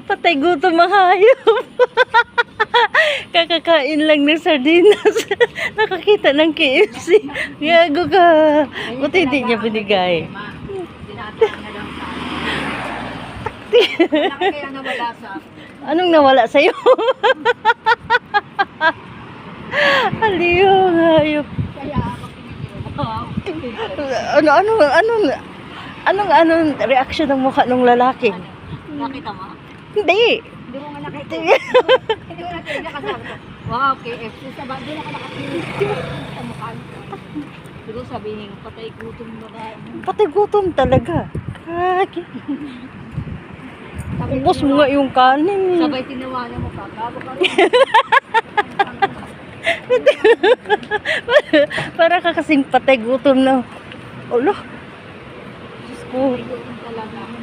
Patay gutom ang hayop. Kakakain lang ng sardinas. Nakakita ng KFC. Gago ka. Buti hindi niya binigay. Kaya nawala sa Anong nawala sa'yo? Aliyo, hayop. kaya Anong reaction ng mukha ng lalaki? nakita mo? Hindi. Hindi mo nga nakita. Hindi mo nakita kasi wow, KFC sa ba? Hindi na ka nakapilis sa mukha. Siguro sabihin, patay gutom na ba? Patay gutom talaga. Kaki. Ubos mo nga yung kanin. Sabay tinawanan mo pa. Gago ka rin. Para ka kasing patay gutom na. Ulo. Diyos ko. Gutom talaga.